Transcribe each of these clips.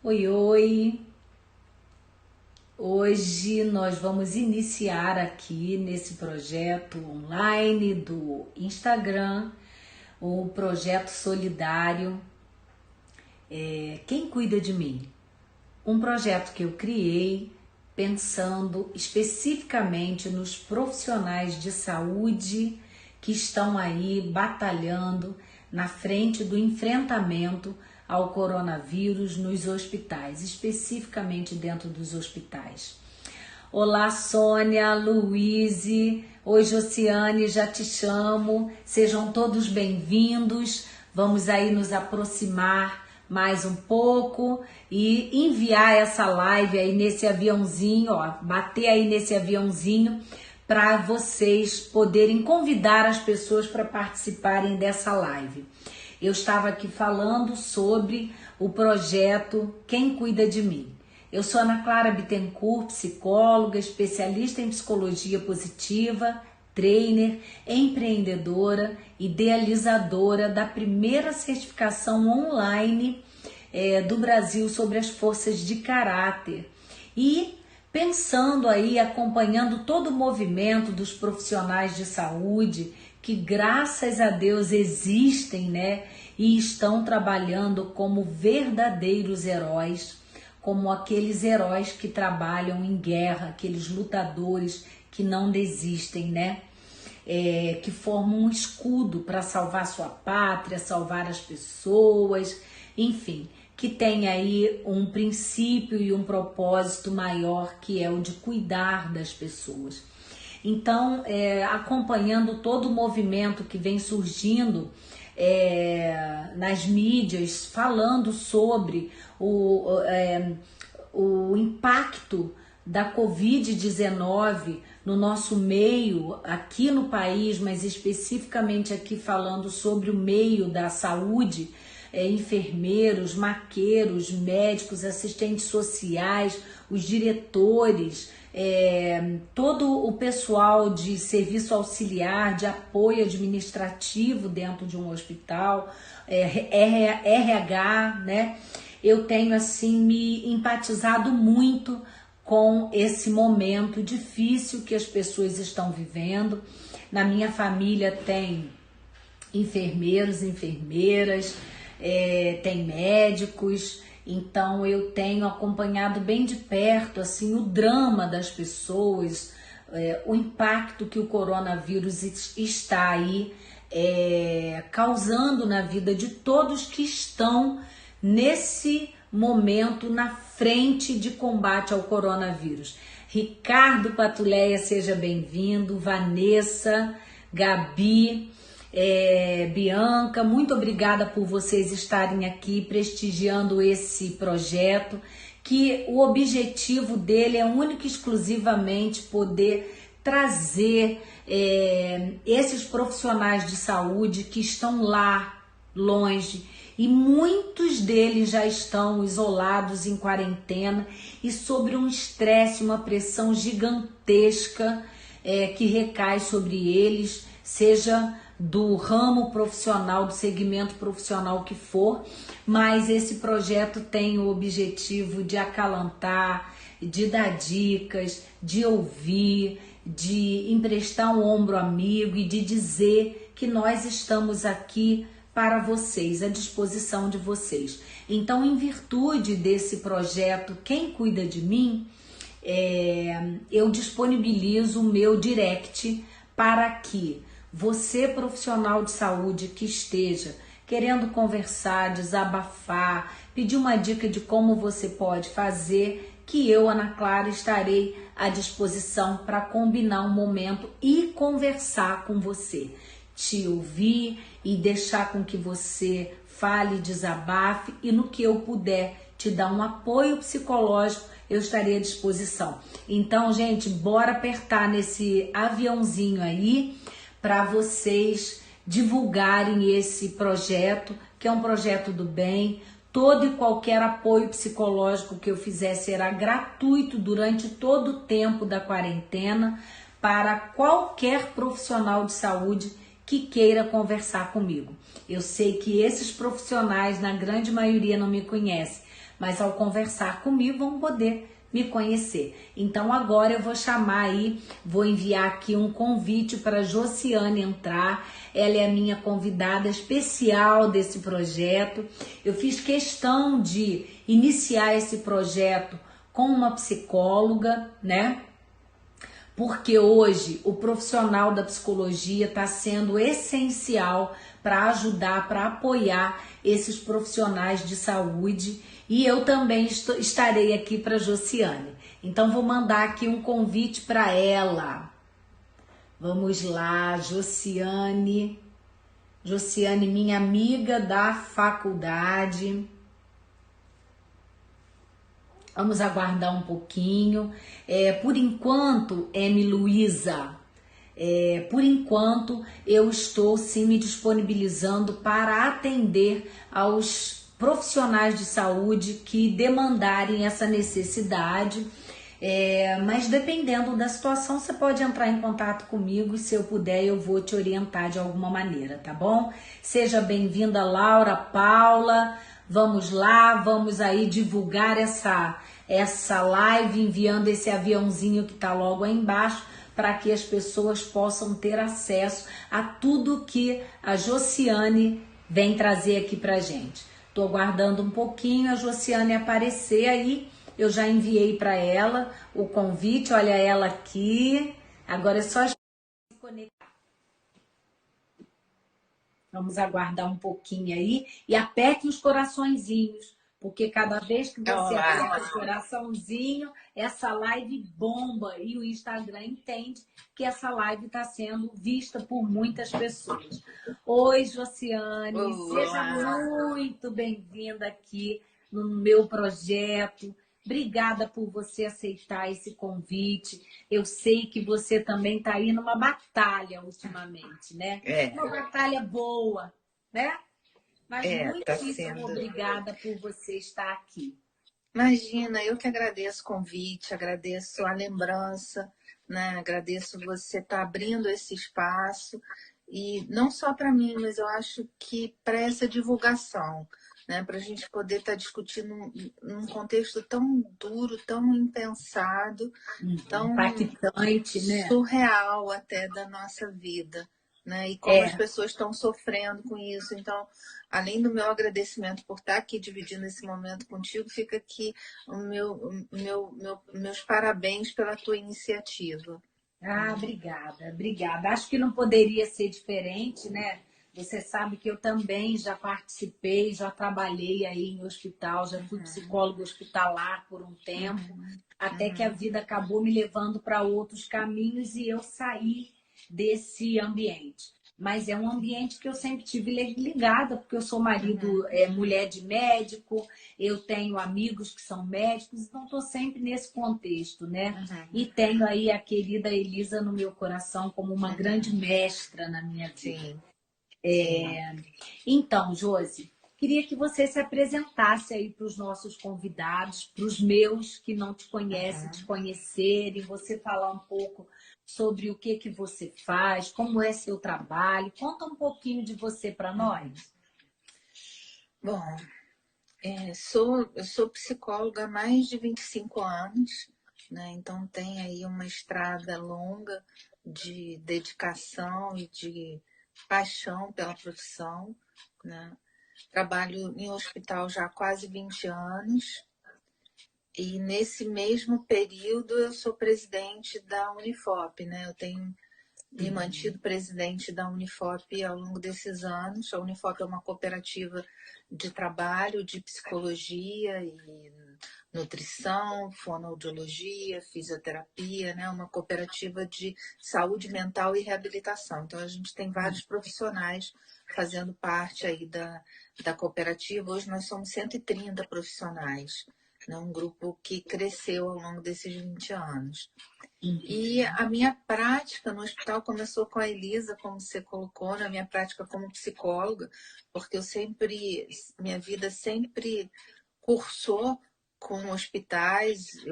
Oi, oi! Hoje nós vamos iniciar aqui nesse projeto online do Instagram, o projeto solidário Quem Cuida de Mim? Um projeto que eu criei pensando especificamente nos profissionais de saúde que estão aí batalhando na frente do enfrentamento ao coronavírus nos hospitais, especificamente dentro dos hospitais. Olá, Sônia, Luíse, oi, Josiane, já te chamo, sejam todos bem-vindos, vamos aí nos aproximar mais um pouco e enviar essa live aí nesse aviãozinho, ó, bater aí nesse aviãozinho para vocês poderem convidar as pessoas para participarem dessa live. Eu estava aqui falando sobre o projeto Quem Cuida de Mim. Eu sou Ana Clara Bittencourt, psicóloga, especialista em psicologia positiva, trainer, empreendedora, idealizadora da primeira certificação online do Brasil sobre as forças de caráter. E pensando aí, acompanhando todo o movimento dos profissionais de saúde que graças a Deus existem, né? E estão trabalhando como verdadeiros heróis, como aqueles heróis que trabalham em guerra, aqueles lutadores que não desistem, né? Que formam um escudo para salvar sua pátria, salvar as pessoas, enfim, que tem aí um princípio e um propósito maior, que é o de cuidar das pessoas. Então, acompanhando todo o movimento que vem surgindo nas mídias, falando sobre o impacto da Covid-19 no nosso meio, aqui no país, mas especificamente aqui falando sobre o meio da saúde, enfermeiros, maqueiros, médicos, assistentes sociais, os diretores, todo o pessoal de serviço auxiliar, de apoio administrativo dentro de um hospital, RH, né? Eu tenho assim me empatizado muito com esse momento difícil que as pessoas estão vivendo. Na minha família tem enfermeiros, enfermeiras, tem médicos. Então eu tenho acompanhado bem de perto assim o drama das pessoas, o impacto que o coronavírus está aí causando na vida de todos que estão nesse momento na frente de combate ao coronavírus. Ricardo Patuleia, seja bem-vindo, Vanessa, Gabi, Bianca, muito obrigada por vocês estarem aqui prestigiando esse projeto, que o objetivo dele é único e exclusivamente poder trazer esses profissionais de saúde que estão lá longe, e muitos deles já estão isolados em quarentena e sobre um estresse, uma pressão gigantesca que recai sobre eles, seja do ramo profissional, do segmento profissional que for, mas esse projeto tem o objetivo de acalentar, de dar dicas, de ouvir, de emprestar um ombro amigo e de dizer que nós estamos aqui para vocês, à disposição de vocês. Então, em virtude desse projeto Quem Cuida de Mim, eu disponibilizo o meu direct para que você, profissional de saúde que esteja querendo conversar, desabafar, pedir uma dica de como você pode fazer, que eu, Ana Clara, estarei à disposição para combinar um momento e conversar com você, te ouvir e deixar com que você fale, desabafe, e no que eu puder te dar um apoio psicológico, eu estarei à disposição. Então, gente, bora apertar nesse aviãozinho aí para vocês divulgarem esse projeto, que é um projeto do bem. Todo e qualquer apoio psicológico que eu fizer será gratuito durante todo o tempo da quarentena para qualquer profissional de saúde que queira conversar comigo. Eu sei que esses profissionais, na grande maioria, não me conhecem, mas ao conversar comigo vão poder me conhecer. Então agora eu vou chamar aí, vou enviar aqui um convite para Josiane entrar. Ela é a minha convidada especial desse projeto. Eu fiz questão de iniciar esse projeto com uma psicóloga, né? Porque hoje o profissional da psicologia está sendo essencial para ajudar, para apoiar esses profissionais de saúde. E eu também estarei aqui para Josiane. Então vou mandar aqui um convite para ela. Vamos lá, Josiane. Josiane, minha amiga da faculdade. Vamos aguardar um pouquinho. Por enquanto, Luísa, por enquanto eu estou sim me disponibilizando para atender aos profissionais de saúde que demandarem essa necessidade. Mas dependendo da situação, você pode entrar em contato comigo e se eu puder eu vou te orientar de alguma maneira, tá bom? Seja bem-vinda, Laura, Paula. Vamos lá, vamos aí divulgar essa live enviando esse aviãozinho que tá logo aí embaixo para que as pessoas possam ter acesso a tudo que a Josiane vem trazer aqui pra gente. Tô aguardando um pouquinho a Josiane aparecer aí. Eu já enviei para ela o convite, olha ela aqui. Agora é só se conectar. Vamos aguardar um pouquinho aí e aperte os coraçõezinhos, porque cada vez que você aperta o coraçãozinho, essa live bomba e o Instagram entende que essa live está sendo vista por muitas pessoas. Oi, Josiane, seja muito bem-vinda aqui no meu projeto. Obrigada por você aceitar esse convite. Eu sei que você também está aí numa batalha ultimamente, né? Uma batalha boa, né? Mas muitíssimo obrigada por você estar aqui. Imagina, eu que agradeço o convite, agradeço a lembrança, né? Agradeço você estar abrindo esse espaço, e não só para mim, mas eu acho que para essa divulgação, né? Para a gente poder estar discutindo num contexto tão duro, tão impensado, tão impactante, né? surreal até da nossa vida. Né? E como as pessoas estão sofrendo com isso. Então, além do meu agradecimento por estar aqui dividindo esse momento contigo, fica aqui meus parabéns pela tua iniciativa. Obrigada. Acho que não poderia ser diferente, né? Você sabe que eu também já participei, já trabalhei aí em hospital, já fui psicóloga hospitalar por um tempo, até que a vida acabou me levando para outros caminhos e eu saí desse ambiente. Mas é um ambiente que eu sempre tive ligada, porque eu sou mulher de médico, eu tenho amigos que são médicos, então estou sempre nesse contexto, né? E tenho aí a querida Elisa no meu coração como uma grande mestra na minha vida. Então, Josi, queria que você se apresentasse aí para os nossos convidados, para os meus que não te conhecem, te conhecerem, você falar um pouco sobre o que você faz, como é seu trabalho. Conta um pouquinho de você para nós. Bom, eu sou psicóloga há mais de 25 anos, né? Então tem aí uma estrada longa de dedicação e de paixão pela profissão, né? Trabalho em hospital já há quase 20 anos. E nesse mesmo período eu sou presidente da Unifop, né? Eu tenho me mantido presidente da Unifop ao longo desses anos. A Unifop é uma cooperativa de trabalho, de psicologia e nutrição, fonoaudiologia, fisioterapia, né? Uma cooperativa de saúde mental e reabilitação. Então a gente tem vários profissionais fazendo parte aí da cooperativa. Hoje nós somos 130 profissionais. Um grupo que cresceu ao longo desses 20 anos. E a minha prática no hospital começou com a Elisa, como você colocou, na minha prática como psicóloga, porque minha vida sempre cursou com hospitais.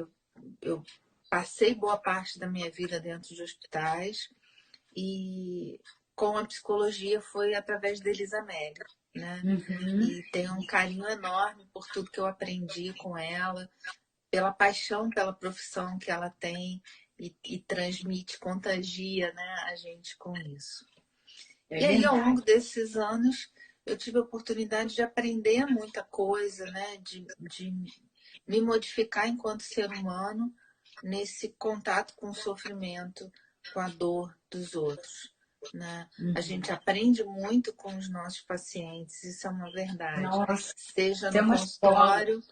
Eu passei boa parte da minha vida dentro de hospitais, e com a psicologia foi através da Elisa Amélia. né? Uhum. E tenho um carinho enorme por tudo que eu aprendi com ela, pela paixão pela profissão que ela tem e transmite, contagia, né, a gente com isso. É E aí, ao verdade. longo desses anos, eu tive a oportunidade de aprender muita coisa, né, de me modificar enquanto ser humano nesse contato com o sofrimento, com a dor dos outros, né? A Uhum. gente aprende muito com os nossos pacientes, isso é uma verdade. Nossa, Seja isso é no uma escola. consultório,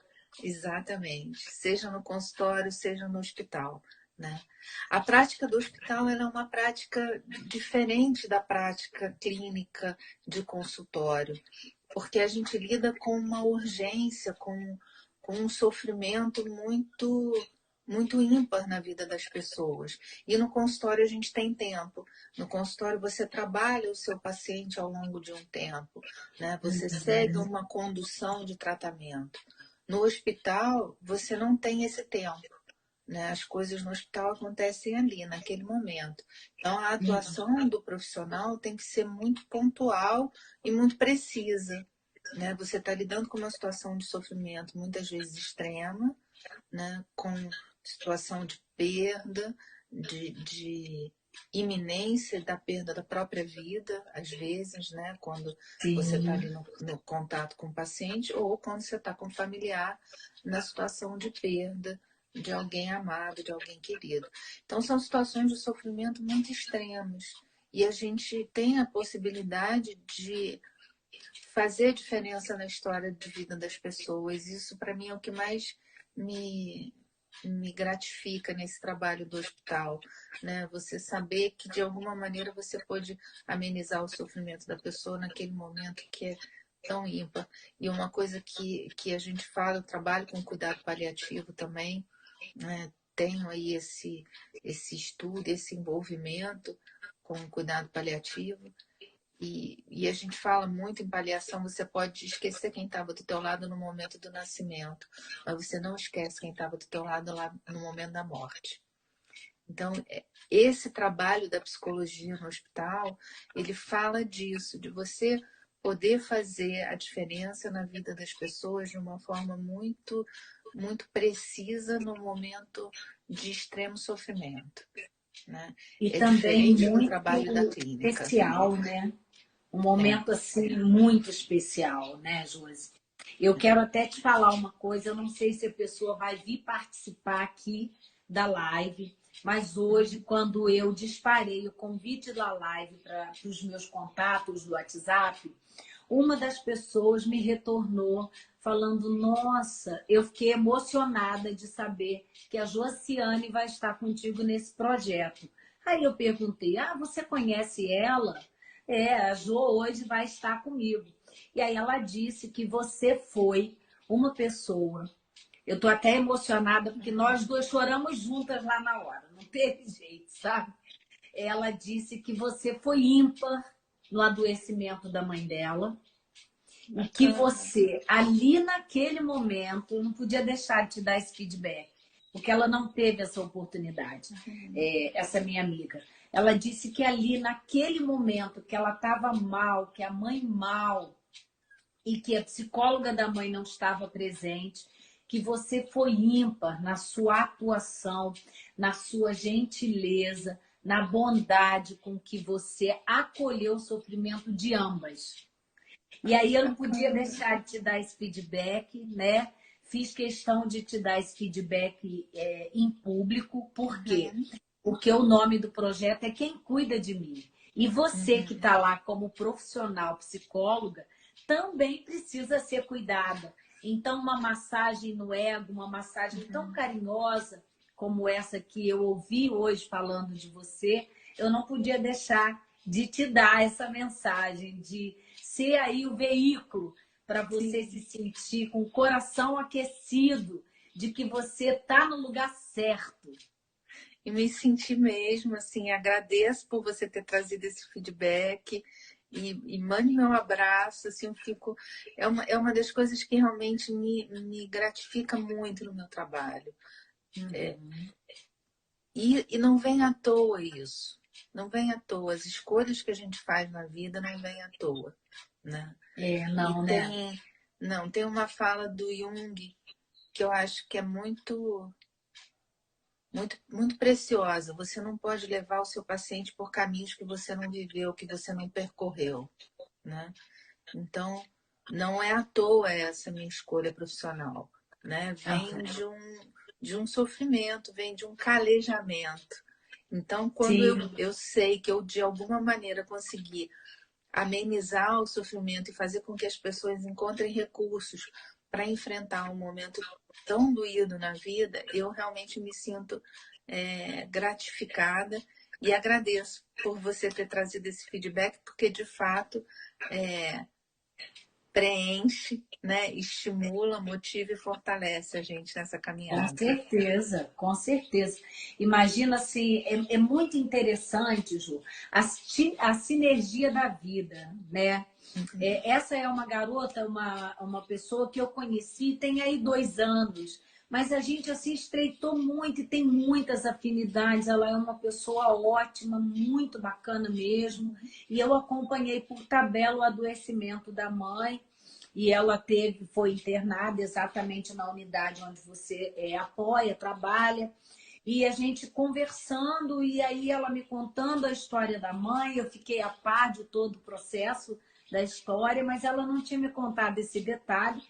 exatamente, seja no consultório, seja no hospital, né? A prática do hospital ela é uma prática diferente da prática clínica de consultório, porque a gente lida com uma urgência, com um sofrimento muito ímpar na vida das pessoas. E no consultório a gente tem tempo. No consultório você trabalha o seu paciente ao longo de um tempo, né? Você segue Uhum. uma condução de tratamento. No hospital você não tem esse tempo, né? As coisas no hospital acontecem ali, naquele momento. Então a atuação do profissional tem que ser muito pontual e muito precisa, né? Você está lidando com uma situação de sofrimento muitas vezes extrema, né? Com situação de perda, de iminência da perda da própria vida, às vezes, né? Quando você está Sim. ali no contato com o paciente ou quando você está com o familiar na situação de perda de alguém amado, de alguém querido. Então, são situações de sofrimento muito extremas. E a gente tem a possibilidade de fazer diferença na história de vida das pessoas. Isso, para mim, é o que mais me, me gratifica nesse trabalho do hospital, né? Você saber que, de alguma maneira, você pode amenizar o sofrimento da pessoa naquele momento que é tão ímpar. E uma coisa que a gente fala, eu trabalho com cuidado paliativo também, né? Tenho aí esse estudo, esse envolvimento com o cuidado paliativo. E a gente fala muito em paliação, você pode esquecer quem estava do teu lado no momento do nascimento, mas você não esquece quem estava do teu lado lá no momento da morte. Então, esse trabalho da psicologia no hospital, ele fala disso, de você poder fazer a diferença na vida das pessoas de uma forma muito precisa no momento de extremo sofrimento, né? E É também diferente do muito trabalho da clínica. especial, né? Um É. momento assim muito especial, né, Josi? Eu quero até te falar uma coisa, eu não sei se a pessoa vai vir participar aqui da live, mas hoje, quando eu disparei o convite da live para os meus contatos do WhatsApp, uma das pessoas me retornou falando: Nossa, eu fiquei emocionada de saber que a Josiane vai estar contigo nesse projeto. Aí eu perguntei: Ah, você conhece ela? É, a Jo hoje vai estar comigo. E aí ela disse que você foi uma pessoa. Eu tô até emocionada porque nós duas choramos juntas lá na hora, não teve jeito, sabe? Ela disse que você foi ímpar no adoecimento da mãe dela e que Bacana. você, ali naquele momento, não podia deixar de te dar esse feedback, porque ela não teve essa oportunidade, essa minha amiga. Ela disse que ali, naquele momento, que ela estava mal, que a mãe mal, e que a psicóloga da mãe não estava presente, que você foi ímpar na sua atuação, na sua gentileza, na bondade com que você acolheu o sofrimento de ambas. E Ai, aí que eu não podia bacana. deixar de te dar esse feedback, né? Fiz questão de te dar esse feedback em público, por quê? Uhum, Porque o nome do projeto é Quem Cuida de Mim. E você que uhum, está lá como profissional psicóloga também precisa ser cuidada. Então, uma massagem no ego, uma massagem tão uhum. carinhosa como essa que eu ouvi hoje falando de você, eu não podia deixar de te dar essa mensagem, de ser aí o veículo para você se Sim. sentir com o coração aquecido de que você está no lugar certo. E me senti mesmo, assim, agradeço por você ter trazido esse feedback e mande meu abraço, assim, eu fico... É uma das coisas que realmente me gratifica muito no meu trabalho. Uhum. E não vem à toa isso. Não vem à toa. As escolhas que a gente faz na vida não vêm à toa, né? E Não, né? tem uma fala do Jung que eu acho que é muito, muito, muito preciosa. Você não pode levar o seu paciente por caminhos que você não viveu, que você não percorreu, né? Então, não é à toa essa minha escolha profissional, né? Vem Aham. de um sofrimento, vem de um calejamento. Então, quando Sim, eu sei que eu, de alguma maneira, consegui amenizar o sofrimento e fazer com que as pessoas encontrem recursos para enfrentar um momento tão doído na vida, eu realmente me sinto gratificada e agradeço por você ter trazido esse feedback, porque de fato é, preenche, né, estimula, motiva e fortalece a gente nessa com caminhada. certeza, com certeza. Imagina assim, é muito interessante, Ju, a sinergia da vida, né? Uhum. Essa é uma garota, uma pessoa que eu conheci tem aí 2 anos, mas a gente assim estreitou muito e tem muitas afinidades. Ela é uma pessoa ótima, muito bacana mesmo. E eu acompanhei por tabela o adoecimento da mãe. E ela foi internada exatamente na unidade onde você apoia, trabalha. E a gente conversando, e aí ela me contando a história da mãe, eu fiquei a par de todo o processo da história, mas ela não tinha me contado esse detalhe,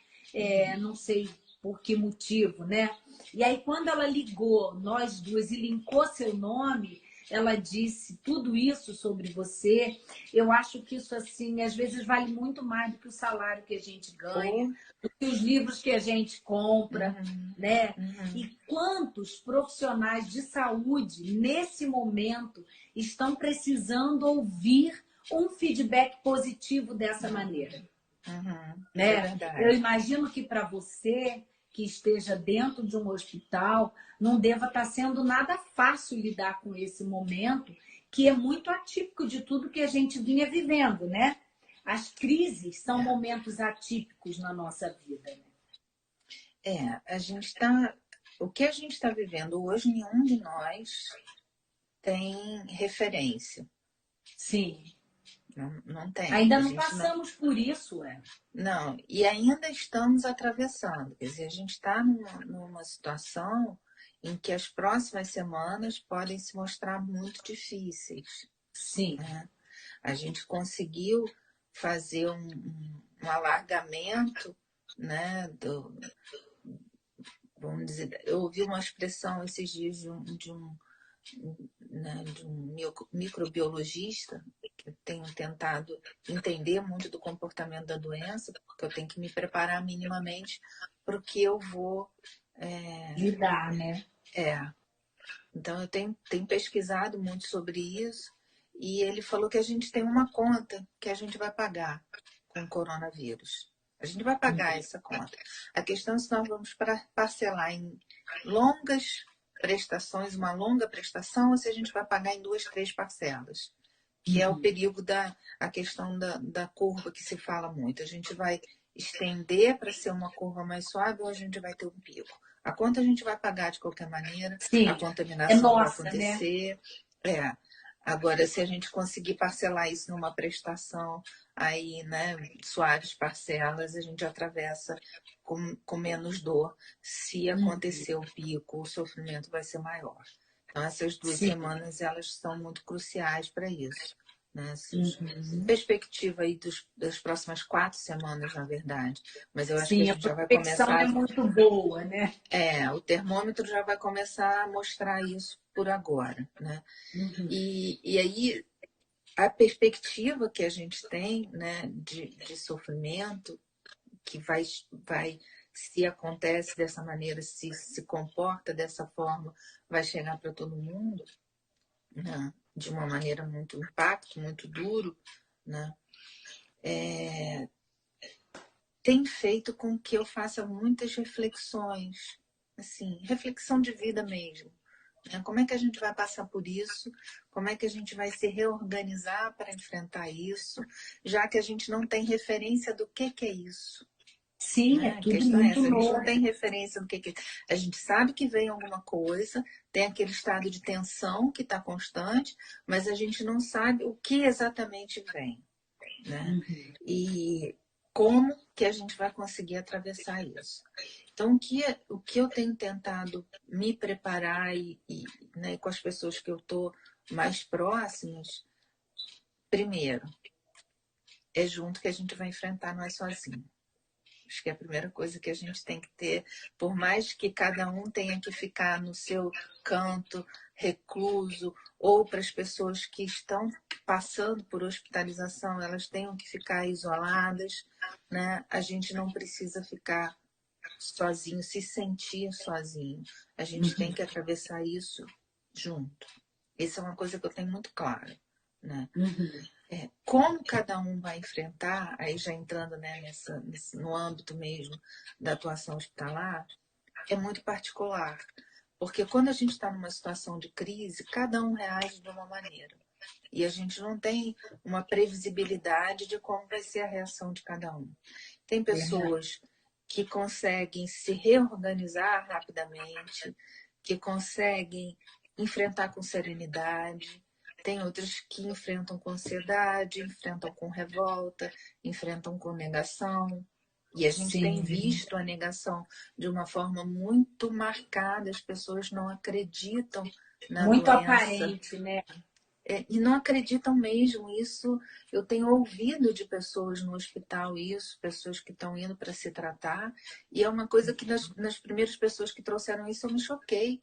não sei por que motivo, né? E aí, quando ela ligou, nós duas, e linkou seu nome, ela disse tudo isso sobre você. Eu acho que isso, assim, às vezes vale muito mais do que o salário que a gente ganha, Ou, do que os livros que a gente compra, uhum, né? uhum. E quantos profissionais de saúde, nesse momento, estão precisando ouvir um feedback positivo dessa maneira, Isso é né? Eu verdade. imagino que para você que esteja dentro de um hospital não deva estar sendo nada fácil lidar com esse momento, que é muito atípico de tudo que a gente vinha vivendo, né? As crises são É. momentos atípicos na nossa vida, né? A gente está. O que a gente está vivendo hoje, nenhum de nós tem referência. Sim. Não, não tem. Ainda A não gente não. passamos por isso, é. Não. E ainda estamos atravessando. Quer dizer, a gente está numa situação em que as próximas semanas podem se mostrar muito difíceis. Sim. Né? A gente conseguiu fazer um alargamento, né, vamos dizer, eu ouvi uma expressão esses dias de um microbiologista, que eu tenho tentado entender muito do comportamento da doença, porque eu tenho que me preparar minimamente para o que eu vou. Lidar, né? É, então eu tenho pesquisado muito sobre isso, e ele falou que a gente tem uma conta que a gente vai pagar com o coronavírus. A gente vai pagar essa conta. A questão é se nós vamos parcelar em longas prestações, uma longa prestação, ou se a gente vai pagar em 2, 3 parcelas, que é o Uhum. perigo a questão da curva que se fala muito. A gente vai estender para ser uma curva mais suave ou a gente vai ter um pico. A conta a gente vai pagar de qualquer maneira, a Sim, é contaminação vai nossa, né? acontecer. É. Agora, se a gente conseguir parcelar isso numa prestação, aí, né, suaves parcelas, a gente atravessa com menos dor. Se Uhum. acontecer o pico, o sofrimento vai ser maior. Então, essas duas Sim. semanas, elas são muito cruciais para isso. Né? Uhum. Perspectiva aí das próximas 4 semanas, na verdade. Mas eu acho que a Sim, a gente já vai prospecção é começar. muito boa, né? O termômetro já vai começar a mostrar isso por agora, né? Uhum. E aí a perspectiva que a gente tem, né, de sofrimento, que vai, se acontece dessa maneira, se comporta dessa forma, vai chegar para todo mundo, né, de uma maneira muito impacto, muito duro, né, tem feito com que eu faça muitas reflexões, assim, reflexão de vida mesmo. Né? Como é que a gente vai passar por isso? Como é que a gente vai se reorganizar para enfrentar isso? Já que a gente não tem referência do que é isso. Sim, é Né? A tudo questão é muito essa, a gente não novo. tem referência do que é. A gente sabe que vem alguma coisa, tem aquele estado de tensão que está constante, mas a gente não sabe o que exatamente vem. Né? Uhum. E como que a gente vai conseguir atravessar isso. Então, o que eu tenho tentado me preparar né, com as pessoas que eu estou mais próximas, primeiro, é junto que a gente vai enfrentar, não é sozinho. Acho que é a primeira coisa que a gente tem que ter, por mais que cada um tenha que ficar no seu canto, recluso, ou para as pessoas que estão passando por hospitalização, elas tenham que ficar isoladas, né? A gente não precisa ficar sozinho, se sentir sozinho. A gente tem que atravessar isso junto. Essa é uma coisa que eu tenho muito clara, né? Como cada um vai enfrentar, aí já entrando, né, no âmbito mesmo da atuação hospitalar, é muito particular. Porque quando a gente está numa situação de crise, cada um reage de uma maneira. E a gente não tem uma previsibilidade de como vai ser a reação de cada um. Tem pessoas que conseguem se reorganizar rapidamente, que conseguem enfrentar com serenidade. Tem outras que enfrentam com ansiedade, enfrentam com revolta, enfrentam com negação. E a gente tem visto a negação de uma forma muito marcada. As pessoas não acreditam na muito doença. Aparente, né? E não acreditam mesmo. Isso eu tenho ouvido de pessoas no hospital, isso, pessoas que estão indo para se tratar. E é uma coisa que nas primeiras pessoas que trouxeram isso eu me choquei.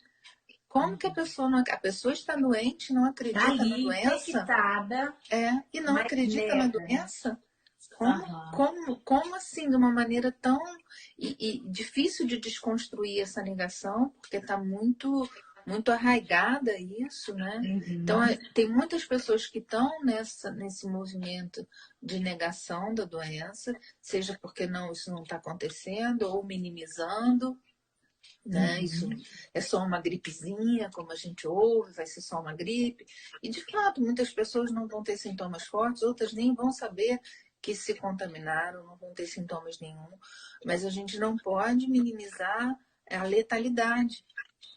Como que a pessoa está doente, não acredita Tá ali, na doença? infectada, E não acredita na doença? Como assim, de uma maneira tão difícil de desconstruir essa negação, porque está muito arraigada isso, né? Então, tem muitas pessoas que estão nesse movimento de negação da doença, seja porque isso não está acontecendo, ou minimizando, né? Isso é só uma gripezinha, como a gente ouve, vai ser só uma gripe. E, de fato, muitas pessoas não vão ter sintomas fortes, outras nem vão saber que se contaminaram, não vão ter sintomas nenhum. Mas a gente não pode minimizar a letalidade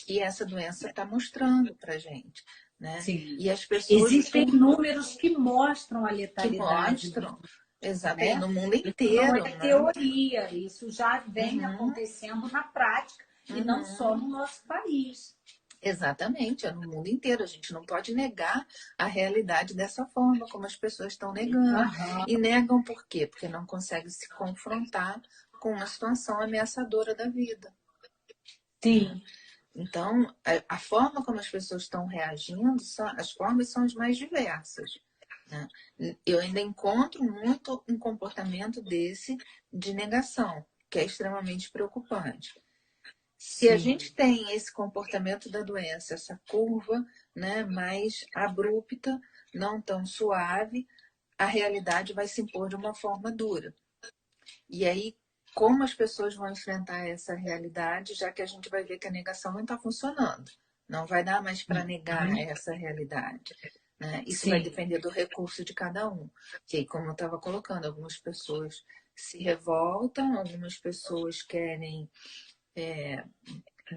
que essa doença está mostrando para a gente, né? Sim. E as pessoas existem números que mostram a que letalidade. mostram, exatamente, Né? no mundo Isso inteiro. não é teoria, isso já vem Uhum. acontecendo na prática e não só no nosso país. Exatamente, é no mundo inteiro. A gente não pode negar a realidade dessa forma, como as pessoas estão negando. E negam por quê? Porque não conseguem se confrontar com uma situação ameaçadora da vida. Sim. Então, a forma como as pessoas estão reagindo, as formas são as mais diversas, né? Eu ainda encontro muito um comportamento desse de negação, que é extremamente preocupante. Se a gente tem esse comportamento da doença, essa curva, né, mais abrupta, não tão suave, a realidade vai se impor de uma forma dura. E aí, como as pessoas vão enfrentar essa realidade, já que a gente vai ver que a negação não está funcionando. Não vai dar mais para negar essa realidade, né? Isso vai depender do recurso de cada um. Que, como eu estava colocando, algumas pessoas se revoltam, algumas pessoas querem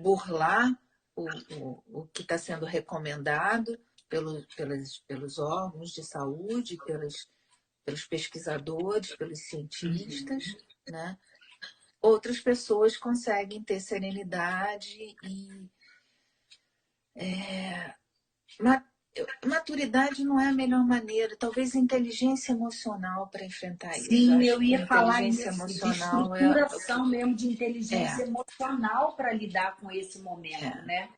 burlar o que está sendo recomendado pelos órgãos de saúde, pelos pesquisadores, pelos cientistas, né? Outras pessoas conseguem ter serenidade e maturidade não é a melhor maneira, talvez inteligência emocional para enfrentar isso. Sim, eu ia falar inteligência isso, emocional de estruturação mesmo de inteligência emocional para lidar com esse momento, né?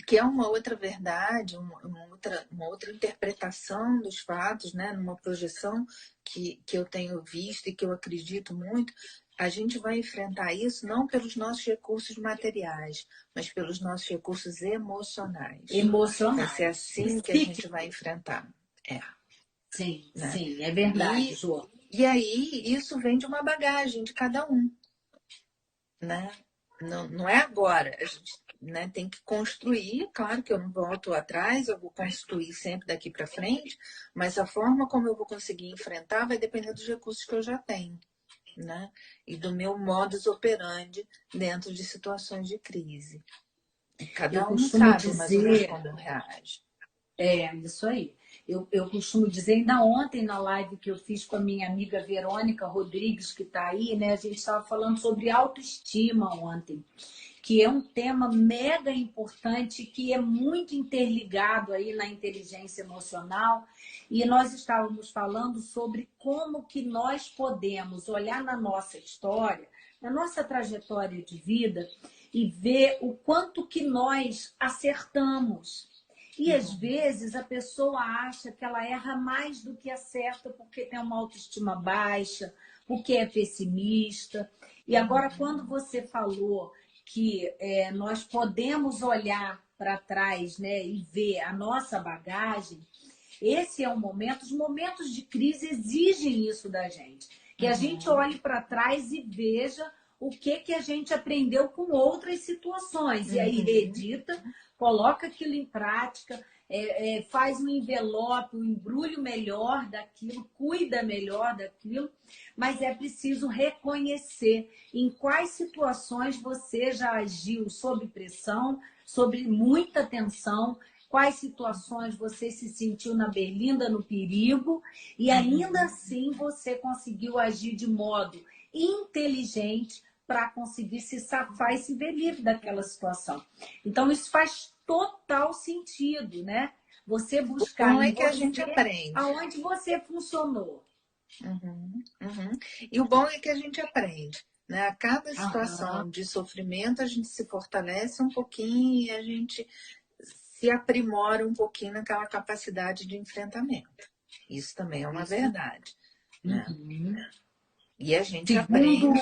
Que é uma outra verdade, uma outra interpretação dos fatos, né? Numa projeção que eu tenho visto e que eu acredito muito. A gente vai enfrentar isso não pelos nossos recursos materiais, mas pelos nossos recursos emocionais. Vai ser assim que a gente vai enfrentar. Sim, né? Sim, é verdade, Jô. E aí, isso vem de uma bagagem de cada um, né? Não é agora. A gente, né, tem que construir. Claro que eu não volto atrás, eu vou construir sempre daqui para frente, mas a forma como eu vou conseguir enfrentar vai depender dos recursos que eu já tenho, né? E do meu modus operandi dentro de situações de crise. Cada um sabe mais ou menos como reage. Isso aí. Eu costumo dizer, ainda ontem na live que eu fiz com a minha amiga Verônica Rodrigues, que está aí, né? A gente estava falando sobre autoestima ontem, que é um tema mega importante, que é muito interligado aí na inteligência emocional. E nós estávamos falando sobre como que nós podemos olhar na nossa história, na nossa trajetória de vida e ver o quanto que nós acertamos. E às vezes a pessoa acha que ela erra mais do que acerta porque tem uma autoestima baixa, porque é pessimista. E agora, quando você falou que nós podemos olhar para trás, né, e ver a nossa bagagem, esse é um momento, os momentos de crise exigem isso da gente. Que a gente olhe para trás e veja o que a gente aprendeu com outras situações. E aí reedita, coloca aquilo em prática, faz um envelope, um embrulho melhor daquilo, cuida melhor daquilo, mas é preciso reconhecer em quais situações você já agiu sob pressão, sob muita tensão, quais situações você se sentiu na berlinda, no perigo, e ainda assim você conseguiu agir de modo inteligente para conseguir se safar e se ver livre daquela situação. Então, isso faz total sentido, né? Você buscar Bom é em que a gente você aprende. aonde você funcionou. E o bom é que a gente aprende. Né? A cada Aham. situação de sofrimento, a gente se fortalece um pouquinho e a gente se aprimora um pouquinho naquela capacidade de enfrentamento. Isso também é uma verdade. Né? E a gente Segundo,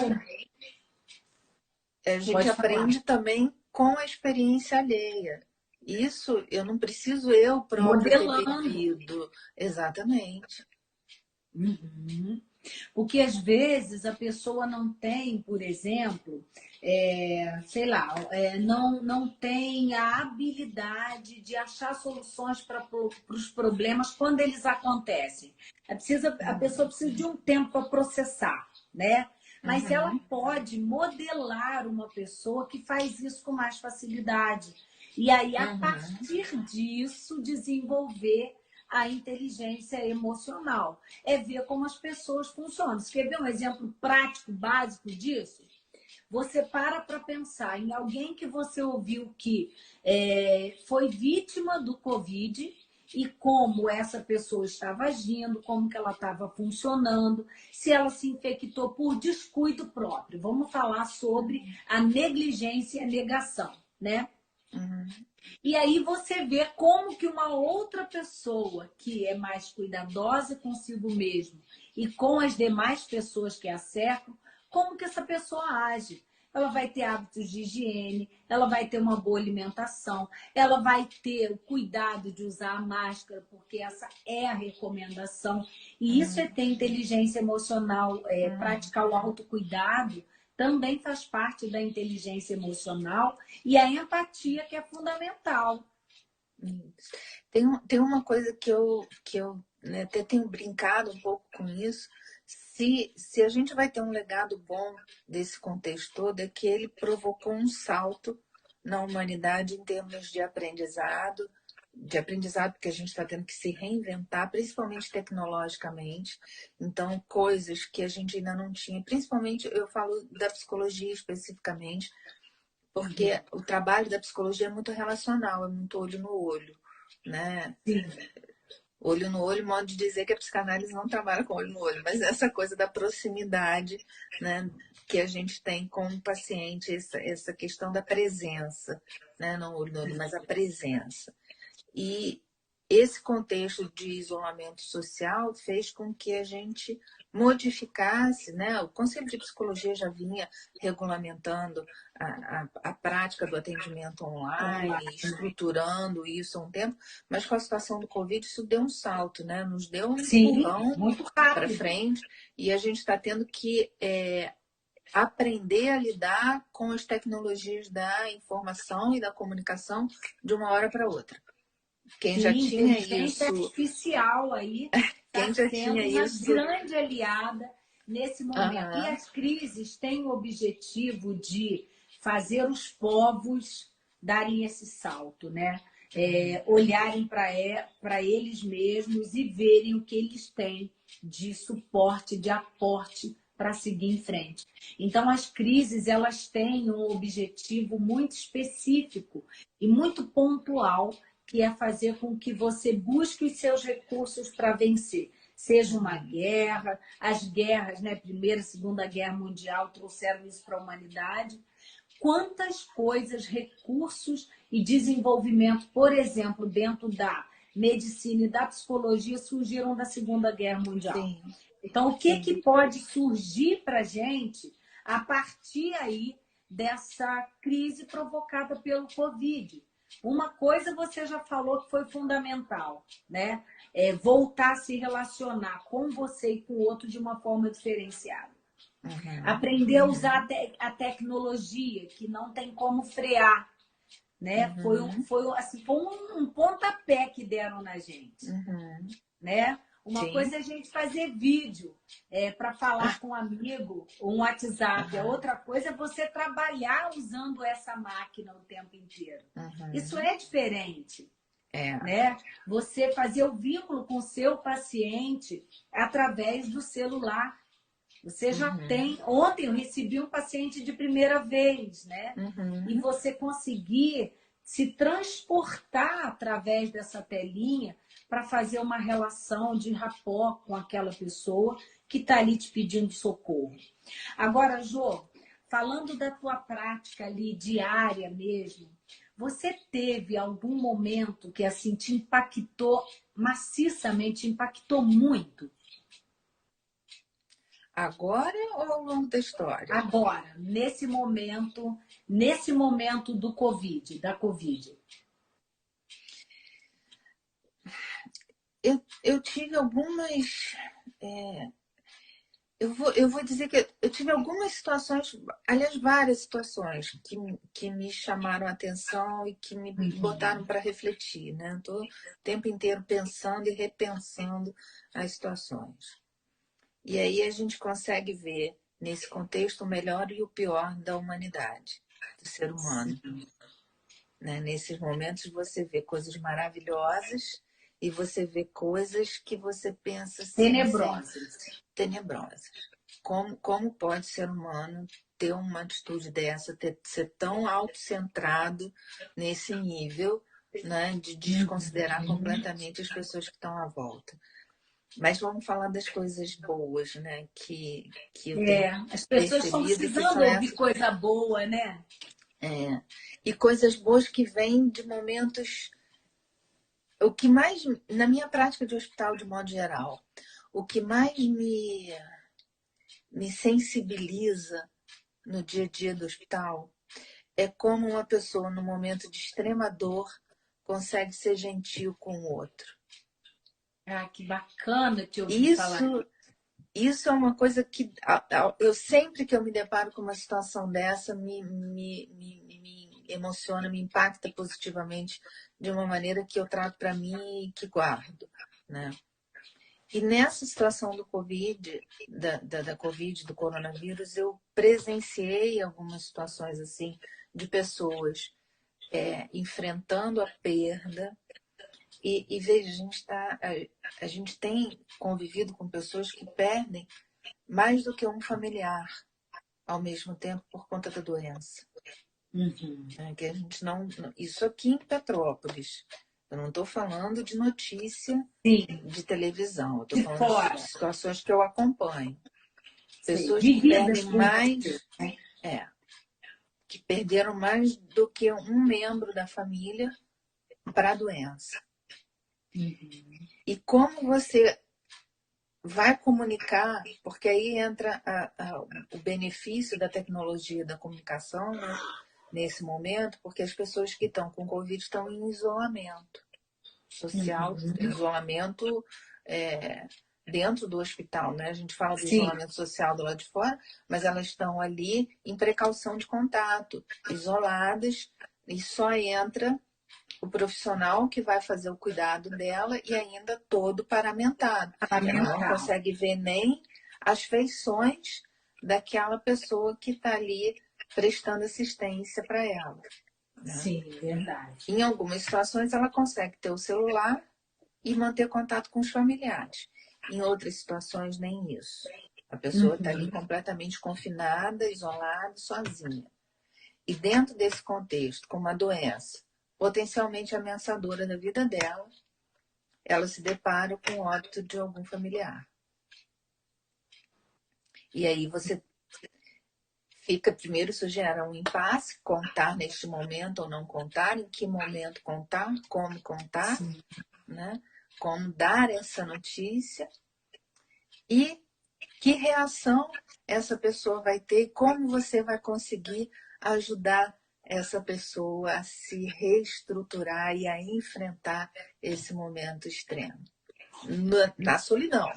pode falar. também com a experiência alheia. Isso eu não preciso eu própria ter Modelando. vivido. Exatamente. Porque às vezes a pessoa não tem, por exemplo, sei lá, não tem a habilidade de achar soluções para os problemas quando eles acontecem. A pessoa precisa de um tempo para processar, né? Mas ela pode modelar uma pessoa que faz isso com mais facilidade. E aí, a partir disso, desenvolver a inteligência emocional. É ver como as pessoas funcionam. Você quer ver um exemplo prático, básico disso? Você para pensar em alguém que você ouviu que foi vítima do Covid e como essa pessoa estava agindo, como que ela estava funcionando, se ela se infectou por descuido próprio. Vamos falar sobre a negligência e a negação, né? E aí você vê como que uma outra pessoa que é mais cuidadosa consigo mesmo e com as demais pessoas que a cercam, como que essa pessoa age. Ela vai ter hábitos de higiene, ela vai ter uma boa alimentação, ela vai ter o cuidado de usar a máscara, porque essa é a recomendação. E isso é ter inteligência emocional, praticar o autocuidado também faz parte da inteligência emocional e a empatia, que é fundamental. Tem uma coisa que eu né, até tenho brincado um pouco com isso. Se a gente vai ter um legado bom desse contexto todo, é que ele provocou um salto na humanidade em termos de aprendizado porque a gente está tendo que se reinventar, principalmente tecnologicamente. Então, coisas que a gente ainda não tinha, principalmente eu falo da psicologia especificamente, porque o trabalho da psicologia é muito relacional, é muito olho no olho, né? Sim. Olho no olho, modo de dizer que a psicanálise não trabalha com olho no olho, mas essa coisa da proximidade, né, que a gente tem com o paciente, essa questão da presença, né, não olho no olho, mas a presença. E esse contexto de isolamento social fez com que a gente modificasse, né? O Conselho de Psicologia já vinha regulamentando a prática do atendimento online, estruturando isso há um tempo, mas com a situação do Covid isso deu um salto, né? Nos deu um Sim, empurrão muito para rápido. frente e a gente está tendo que aprender a lidar com as tecnologias da informação e da comunicação de uma hora para outra. Quem já Sim, tinha inteligência isso, artificial aí está quem já sendo tinha uma isso, grande aliada nesse momento. E aham, as crises têm o objetivo de fazer os povos darem esse salto, né? olharem para eles mesmos e verem o que eles têm de suporte, de aporte para seguir em frente. Então, as crises, elas têm um objetivo muito específico e muito pontual, que é fazer com que você busque os seus recursos para vencer. Seja uma guerra, as guerras, né, Primeira e Segunda Guerra Mundial trouxeram isso para a humanidade. Quantas coisas, recursos e desenvolvimento, por exemplo, dentro da medicina e da psicologia, surgiram da Segunda Guerra Mundial. Sim, Então, o que, sim. que pode surgir para a gente a partir aí dessa crise provocada pelo Covid? Uma coisa você já falou que foi fundamental, né? Voltar a se relacionar com você e com o outro de uma forma diferenciada. Aprender a usar a tecnologia, que não tem como frear, né? Foi um pontapé que deram na gente, né? Uma Sim. coisa é a gente fazer vídeo para falar com um amigo, um WhatsApp. A outra coisa é você trabalhar usando essa máquina o tempo inteiro. Isso é diferente. Né? Você fazer o vínculo com o seu paciente através do celular. Você já tem. Ontem eu recebi um paciente de primeira vez, né? E você conseguir se transportar através dessa telinha para fazer uma relação de rapport com aquela pessoa que está ali te pedindo socorro. Agora, Jô, falando da tua prática ali diária mesmo, você teve algum momento que assim te impactou maciçamente, impactou muito? Agora ou ao longo da história? Agora, nesse momento do Covid, da Covid. Eu tive algumas. Eu vou dizer que eu tive algumas situações, aliás, várias situações que me chamaram a atenção e que me botaram para refletir, né? Estou o tempo inteiro pensando e repensando as situações. E aí a gente consegue ver, nesse contexto, o melhor e o pior da humanidade, do ser humano. Né? Nesses momentos você vê coisas maravilhosas e você vê coisas que você pensa assim, tenebrosas. Como pode ser humano ter uma atitude dessa, ser tão autocentrado nesse nível, né, de desconsiderar completamente as pessoas que estão à volta? Mas vamos falar das coisas boas, né? Que eu tenho As pessoas estão percebido que precisando são ouvir essas. coisa boa, né? E coisas boas que vêm de momentos. O que mais, na minha prática de hospital, de modo geral, o que mais me sensibiliza no dia a dia do hospital é como uma pessoa, no momento de extrema dor, consegue ser gentil com o outro. Ah, que bacana te ouvir falar. Isso é uma coisa que eu sempre que eu me deparo com uma situação dessa me emociona, me impacta positivamente de uma maneira que eu trago para mim e que guardo, né? E nessa situação do Covid, da Covid, do coronavírus, eu presenciei algumas situações assim de pessoas enfrentando a perda. E veja, a gente tem convivido com pessoas que perdem mais do que um familiar ao mesmo tempo por conta da doença. Que a gente não. Isso aqui em Petrópolis. Eu não estou falando de notícia de televisão. Eu estou falando de situações que eu acompanho. Pessoas que perdem mais. Que perderam mais do que um membro da família para a doença. E como você vai comunicar, porque aí entra o benefício da tecnologia da comunicação, né, nesse momento, porque as pessoas que estão com Covid estão em isolamento social, isolamento dentro do hospital, né? A gente fala do isolamento social do lado de fora, mas elas estão ali em precaução de contato, isoladas, e só entra o profissional que vai fazer o cuidado dela e ainda todo paramentado. Ela não consegue ver nem as feições daquela pessoa que está ali prestando assistência para ela. né? Sim, verdade. Em algumas situações, ela consegue ter o celular e manter contato com os familiares. Em outras situações, nem isso. A pessoa está ali completamente confinada, isolada, sozinha. E dentro desse contexto, com uma doença potencialmente ameaçadora da vida dela, ela se depara com o óbito de algum familiar. E aí você fica, primeiro isso gera um impasse, contar neste momento ou não contar, em que momento contar, né? Como dar essa notícia e que reação essa pessoa vai ter, como você vai conseguir ajudar essa pessoa a se reestruturar e a enfrentar esse momento extremo. Na solidão,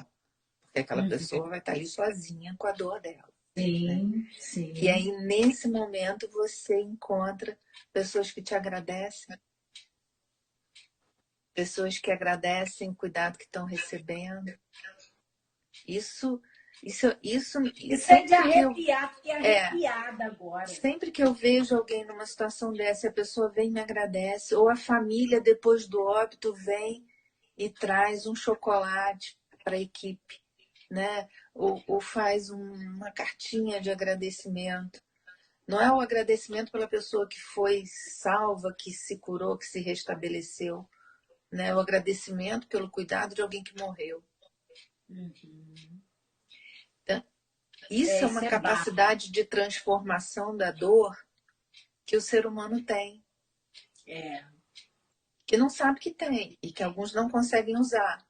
porque aquela pessoa vai estar ali sozinha com a dor dela. Sim, né? sim. E aí, nesse momento, você encontra pessoas que te agradecem, pessoas que agradecem o cuidado que estão recebendo. Isso Isso é de sempre que eu arrepiar, fiquei arrepiada agora. Sempre que eu vejo alguém numa situação dessa, a pessoa vem e me agradece, ou a família, depois do óbito, vem e traz um chocolate para a equipe, né? Ou faz uma cartinha de agradecimento. Não é o agradecimento pela pessoa que foi salva, que se curou, que se restabeleceu, né? É o agradecimento pelo cuidado de alguém que morreu. Então, isso é uma capacidade de transformação da dor que o ser humano tem. Que não sabe que tem e que alguns não conseguem usar.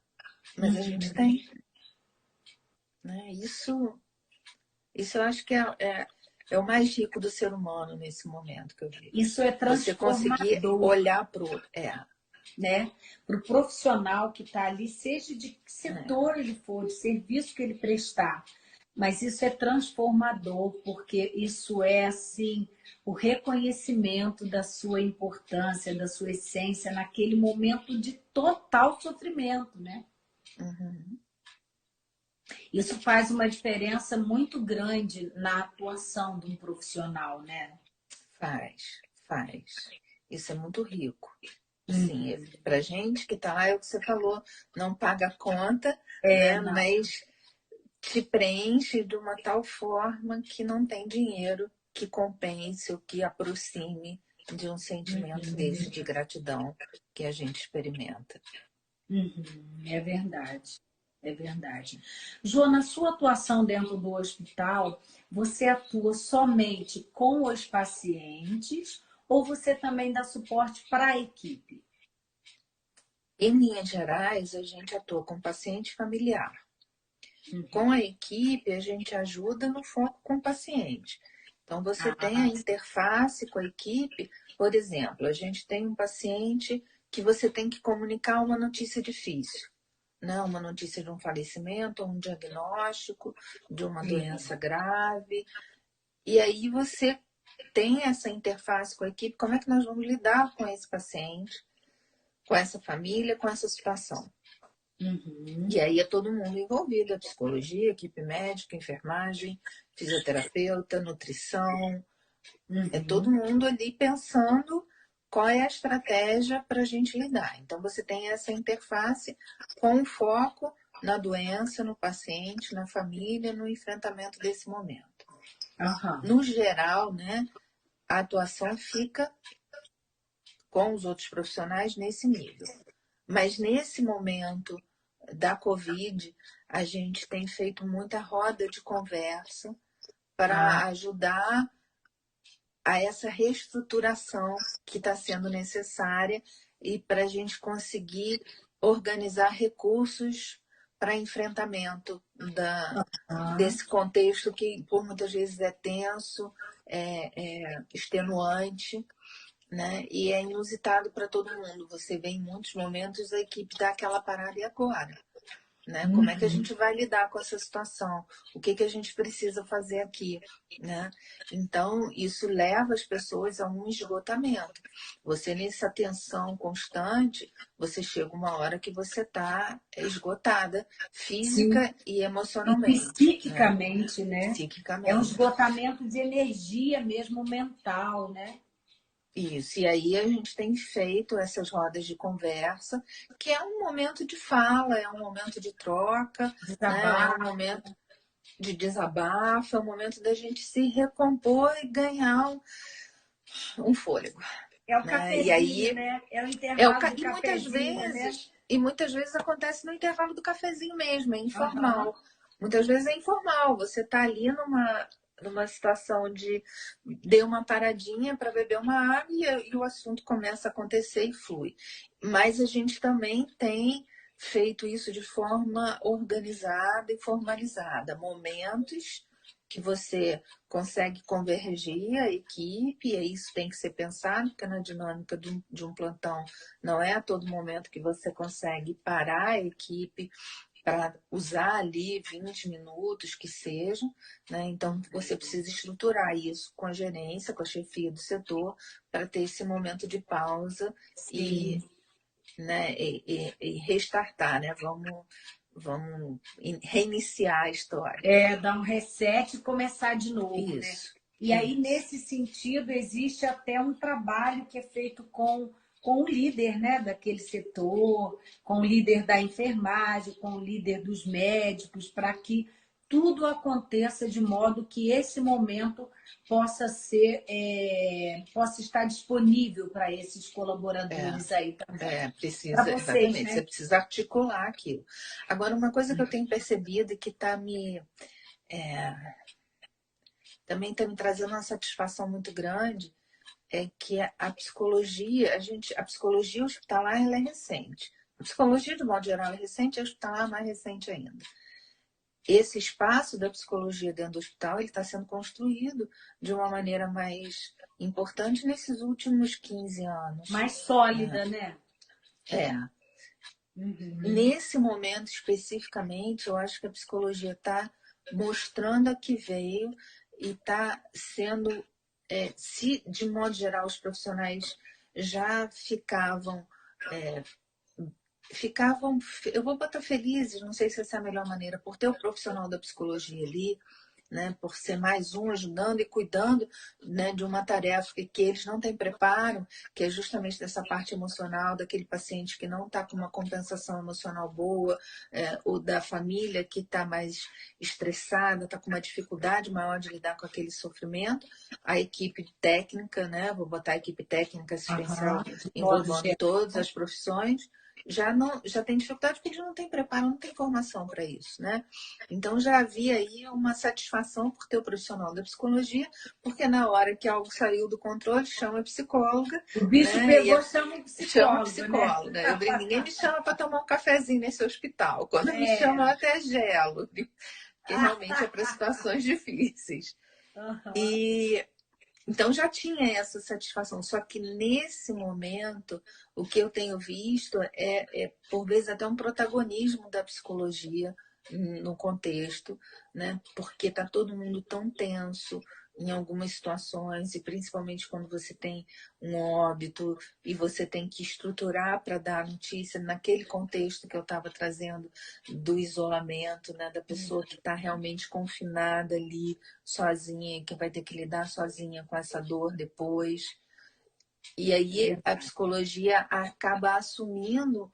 Mas a gente tem. Né? Isso eu acho que é o mais rico do ser humano nesse momento que eu vi. Isso é transformador. Você conseguir olhar para o outro. Né? Para o profissional que está ali, seja de que setor ele for, de serviço que ele prestar. Mas isso é transformador, porque isso é, assim, o reconhecimento da sua importância, da sua essência naquele momento de total sofrimento, né? Isso faz uma diferença muito grande na atuação de um profissional, né? Faz. Isso é muito rico. Sim, pra gente que tá lá, é o que você falou, não paga a conta, né? Não. Mas te preenche de uma tal forma que não tem dinheiro que compense ou que aproxime de um sentimento desse de gratidão que a gente experimenta. É verdade. É verdade. Jô, na sua atuação dentro do hospital, você atua somente com os pacientes ou você também dá suporte para a equipe? Em linhas gerais, a gente atua com paciente familiar. Com a equipe, a gente ajuda no foco com o paciente. Então, você tem a interface com a equipe. Por exemplo, a gente tem um paciente que você tem que comunicar uma notícia difícil. Né? Uma notícia de um falecimento, um diagnóstico de uma doença grave. E aí você tem essa interface com a equipe. Como é que nós vamos lidar com esse paciente, com essa família, com essa situação? E aí é todo mundo envolvido, a psicologia, equipe médica, enfermagem, fisioterapeuta, nutrição. É todo mundo ali pensando qual é a estratégia para a gente lidar. Então você tem essa interface com foco na doença, no paciente, na família, no enfrentamento desse momento. No geral, né, a atuação fica com os outros profissionais nesse nível. Mas nesse momento da Covid, a gente tem feito muita roda de conversa para ajudar a essa reestruturação que está sendo necessária e para a gente conseguir organizar recursos para enfrentamento desse contexto que por muitas vezes é tenso, é extenuante, né? E é inusitado para todo mundo. Você vê em muitos momentos a equipe dá aquela parada e agora. Né? Como é que a gente vai lidar com essa situação? O que a gente precisa fazer aqui? Né? Então, isso leva as pessoas a um esgotamento. Você, nessa tensão constante, você chega uma hora que você está esgotada, física e emocionalmente. E psiquicamente, né? Psiquicamente. É um esgotamento de energia mesmo mental, né? Isso, e aí a gente tem feito essas rodas de conversa, que é um momento de fala, é um momento de troca, né? É um Desabafo. momento de desabafo, é um momento da gente se recompor e ganhar um fôlego, É o né? E cafezinho, aí né? É o é o intervalo do e cafezinho, né? muitas vezes acontece no intervalo do cafezinho mesmo, é Aham. informal. Muitas vezes é informal, você está ali numa situação de dê uma paradinha para beber uma água e o assunto começa a acontecer e flui. Mas a gente também tem feito isso de forma organizada e formalizada, momentos que você consegue convergir a equipe, e isso tem que ser pensado, porque na dinâmica de um plantão não é a todo momento que você consegue parar a equipe para usar ali 20 minutos que sejam, né? Então você precisa estruturar isso com a gerência, com a chefia do setor, para ter esse momento de pausa e, Sim. né, e restartar, né? Vamos reiniciar a história. É, dar um reset e começar de novo, né? Isso, E aí, isso. nesse sentido, existe até um trabalho que é feito com o líder, né, daquele setor, com o líder da enfermagem, com o líder dos médicos, para que tudo aconteça de modo que esse momento possa ser, possa estar disponível para esses É. colaboradores aí também. Para Precisa, vocês, exatamente, você né? precisa articular aquilo. Agora, uma coisa que eu tenho percebido e que também está me trazendo uma satisfação muito grande é que a psicologia, a psicologia hospitalar ela é recente. A psicologia, de modo geral, é recente, a hospitalar é mais recente ainda. Esse espaço da psicologia dentro do hospital ele está sendo construído de uma maneira mais importante nesses últimos 15 anos. Mais sólida, né? É, Uhum. nesse momento especificamente, eu acho que a psicologia está mostrando a que veio e está sendo, se de modo geral os profissionais já ficavam, eu vou botar felizes, não sei se essa é a melhor maneira, por ter o profissional da psicologia ali, né, por ser mais um ajudando e cuidando, né, de uma tarefa que eles não têm preparo, que é justamente dessa parte emocional, daquele paciente que não está com uma compensação emocional boa, ou da família que está mais estressada, está com uma dificuldade maior de lidar com aquele sofrimento, a equipe técnica, né, vou botar a equipe técnica Aham. assistencial De modo englobando geral. todas as profissões, já tem dificuldade porque eles não têm preparo, não tem formação para isso, né? Então já havia aí uma satisfação por ter o profissional da psicologia, porque na hora que algo saiu do controle, chama a psicóloga, O bicho né? Pegou, chama o Chama a psicólogo, né? psicóloga. Eu brinco, ninguém me chama para tomar um cafezinho nesse hospital. Quando me chama, eu É. até gelo, porque realmente é para situações difíceis. Aham. E então já tinha essa satisfação, só que nesse momento o que eu tenho visto por vezes até um protagonismo da psicologia no contexto, né? Porque está todo mundo tão tenso em algumas situações, e principalmente quando você tem um óbito e você tem que estruturar para dar a notícia naquele contexto que eu estava trazendo do isolamento, né? Da pessoa que está realmente confinada ali sozinha, que vai ter que lidar sozinha com essa dor depois. E aí a psicologia acaba assumindo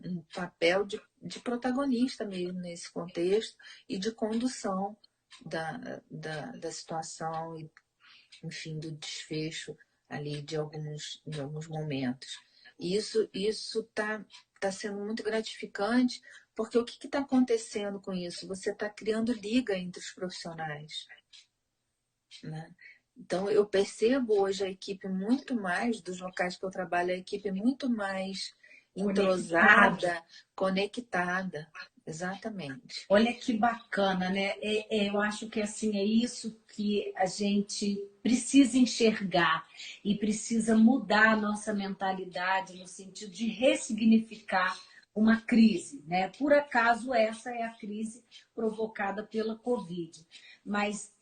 um papel de protagonista mesmo nesse contexto e de condução da situação e, enfim, do desfecho ali de alguns momentos. E isso tá sendo muito gratificante, porque o que está acontecendo com isso? Você está criando liga entre os profissionais, né? Então, eu percebo hoje a equipe muito mais, dos locais que eu trabalho, a equipe muito mais Conectado. entrosada, conectada. Exatamente. Olha que bacana, né? Eu acho que assim é isso que a gente precisa enxergar e precisa mudar a nossa mentalidade no sentido de ressignificar uma crise, né? Por acaso essa é a crise provocada pela Covid, mas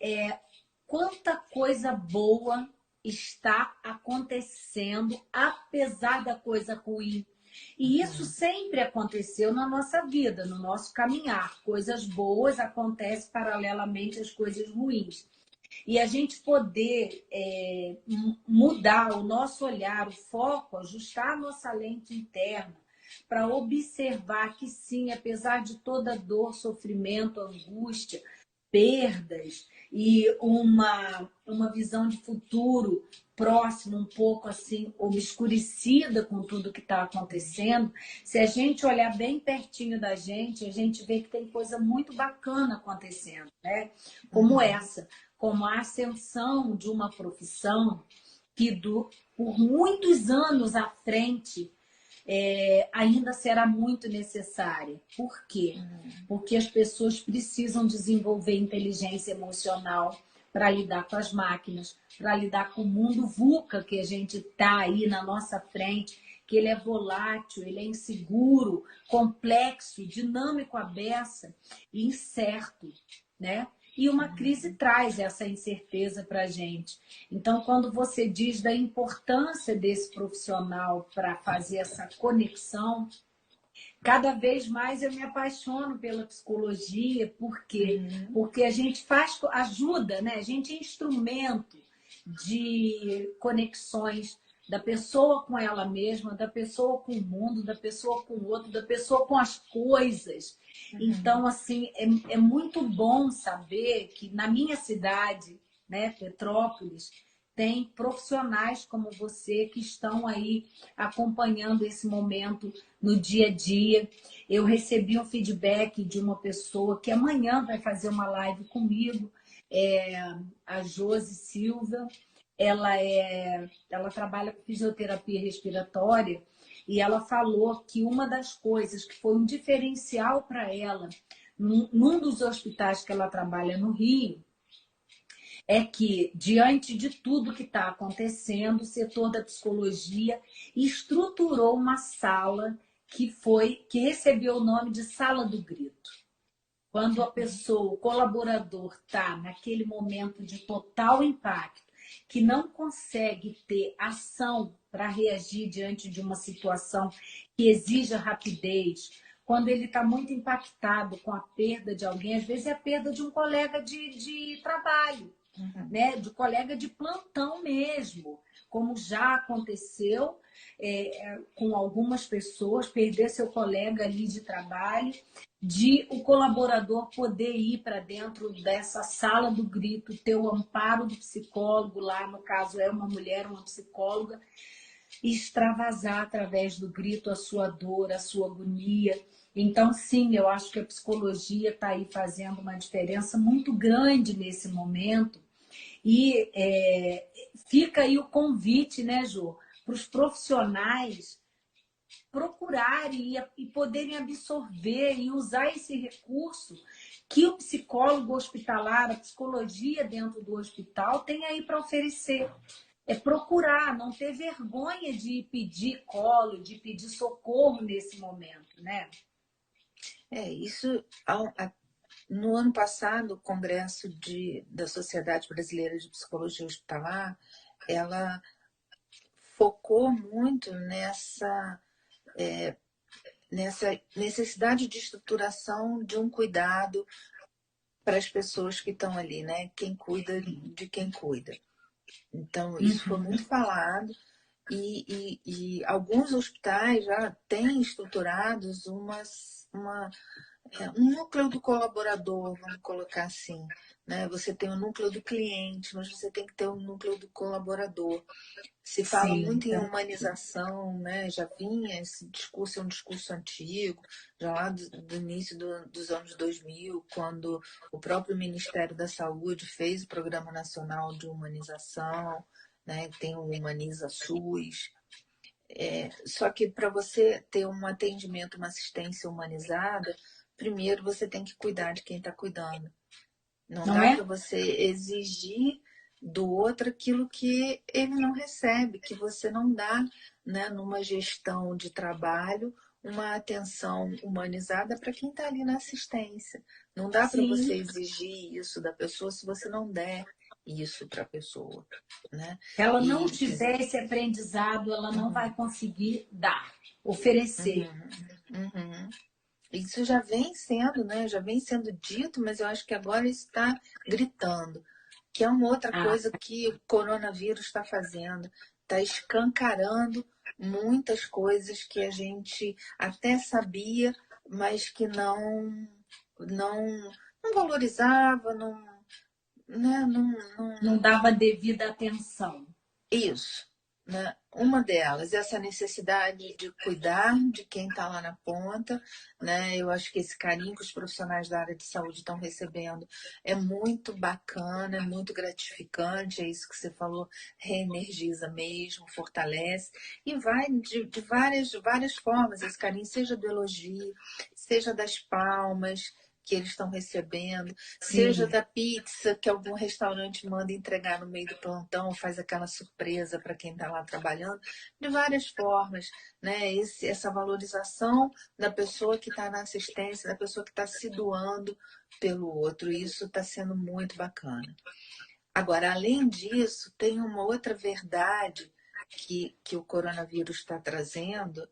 quanta coisa boa está acontecendo apesar da coisa ruim. E isso Uhum. sempre aconteceu na nossa vida, no nosso caminhar. Coisas boas acontecem paralelamente às coisas ruins. E a gente poder mudar o nosso olhar, o foco, ajustar a nossa lente interna para observar que sim, apesar de toda dor, sofrimento, angústia, perdas e uma visão de futuro próximo, um pouco assim, obscurecida com tudo que está acontecendo, se a gente olhar bem pertinho da gente, a gente vê que tem coisa muito bacana acontecendo, né? Como essa, como a ascensão de uma profissão que por muitos anos à frente ainda será muito necessária. Por quê? Porque as pessoas precisam desenvolver inteligência emocional para lidar com as máquinas, para lidar com o mundo VUCA que a gente está aí na nossa frente, que ele é volátil, ele é inseguro, complexo, dinâmico à beça e incerto, né? E uma crise traz essa incerteza para a gente. Então, quando você diz da importância desse profissional para fazer essa conexão, cada vez mais eu me apaixono pela psicologia, por quê? Porque a gente ajuda, né? A gente é instrumento de conexões da pessoa com ela mesma, da pessoa com o mundo, da pessoa com o outro, da pessoa com as coisas. Então, assim, é muito bom saber que na minha cidade, né, Petrópolis, tem profissionais como você que estão aí acompanhando esse momento no dia a dia. Eu recebi um feedback de uma pessoa que amanhã vai fazer uma live comigo, a Josi Silva. Ela trabalha com fisioterapia respiratória e ela falou que uma das coisas que foi um diferencial para ela num dos hospitais que ela trabalha no Rio é que, diante de tudo que está acontecendo, o setor da psicologia estruturou uma sala que recebeu o nome de Sala do Grito. Quando a pessoa, o colaborador, está naquele momento de total impacto, que não consegue ter ação para reagir diante de uma situação que exija rapidez, quando ele está muito impactado com a perda de alguém, às vezes é a perda de um colega de trabalho, né? De colega de plantão mesmo, como já aconteceu com algumas pessoas, perder seu colega ali de trabalho, de o colaborador poder ir para dentro dessa sala do grito, ter o amparo do psicólogo lá, no caso é uma mulher, uma psicóloga, e extravasar através do grito a sua dor, a sua agonia. Então, sim, eu acho que a psicologia está aí fazendo uma diferença muito grande nesse momento. E fica aí o convite, né, Jô, para os profissionais procurarem e poderem absorver e usar esse recurso que o psicólogo hospitalar, a psicologia dentro do hospital tem aí para oferecer. É procurar, não ter vergonha de pedir colo, de pedir socorro nesse momento, né? Isso no ano passado, o Congresso da Sociedade Brasileira de Psicologia Hospitalar, ela focou muito nessa necessidade de estruturação de um cuidado para as pessoas que estão ali, né? Quem cuida de quem cuida. Então, isso foi muito falado e alguns hospitais já têm estruturados um núcleo do colaborador, vamos colocar assim, né? Você tem o núcleo do cliente, mas você tem que ter o núcleo do colaborador. Se fala muito em humanização, né? Já vinha esse discurso, é um discurso antigo, já lá do início dos anos 2000, quando o próprio Ministério da Saúde fez o Programa Nacional de Humanização, né? Tem o Humaniza SUS. Só que para você ter um atendimento, uma assistência humanizada, primeiro você tem que cuidar de quem está cuidando. Não dá para você exigir do outro aquilo que ele não recebe, que você não dá, né, numa gestão de trabalho, uma atenção humanizada para quem está ali na assistência. Não dá para você exigir isso da pessoa se você não der isso para a pessoa, né? Se ela não tiver esse aprendizado, ela não vai conseguir dar, oferecer. Isso já vem sendo, né? Já vem sendo dito, mas eu acho que agora está gritando. que é uma outra Ah, coisa que o coronavírus está fazendo, está escancarando muitas coisas que a gente até sabia, mas que não, não valorizava, não, né, não dava devida atenção. isso, né? Uma delas, essa necessidade de cuidar de quem está lá na ponta, né? Eu acho que esse carinho que os profissionais da área de saúde estão recebendo é muito bacana, é muito gratificante, é isso que você falou, reenergiza mesmo, fortalece, e vai de várias formas, esse carinho, seja do elogio, seja das palmas que eles estão recebendo, seja Sim. da pizza que algum restaurante manda entregar no meio do plantão, faz aquela surpresa para quem está lá trabalhando, de várias formas, né? Essa valorização da pessoa que está na assistência, da pessoa que está se doando pelo outro, isso está sendo muito bacana. Agora, além disso, tem uma outra verdade que o coronavírus está trazendo,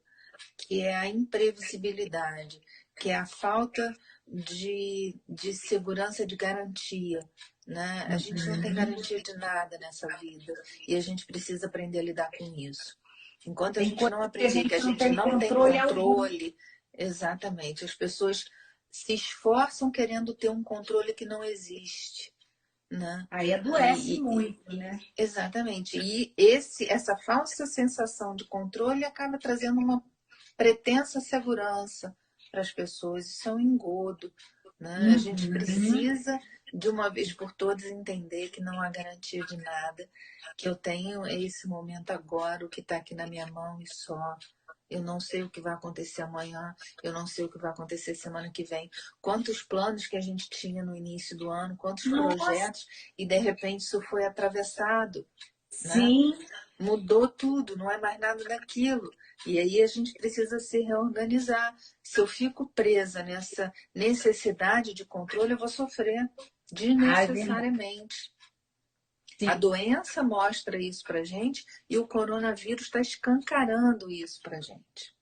que é a imprevisibilidade, que é a falta de segurança, de garantia. Né? A gente não tem Uhum. garantia de nada nessa vida e a gente precisa aprender a lidar com isso. Enquanto a Tem gente coisas não que a aprender que gente a não gente tem não tem controle algum. controle, exatamente, as pessoas se esforçam querendo ter um controle que não existe. Né? Aí adoece E, muito, né? exatamente. E essa falsa sensação de controle acaba trazendo uma pretensa segurança para as pessoas. Isso é um engodo. Né? A gente Uhum. precisa, de uma vez por todas, entender que não há garantia de nada, que eu tenho esse momento agora, o que está aqui na minha mão e só. Eu não sei o que vai acontecer amanhã, eu não sei o que vai acontecer semana que vem. Quantos planos que a gente tinha no início do ano, quantos Nossa, projetos, e de repente isso foi atravessado, né? sim, Mudou tudo, não é mais nada daquilo. E aí a gente precisa se reorganizar. Se eu fico presa nessa necessidade de controle, eu vou sofrer ai, verdade. desnecessariamente. A Sim, doença mostra isso para gente e o coronavírus está escancarando isso para gente.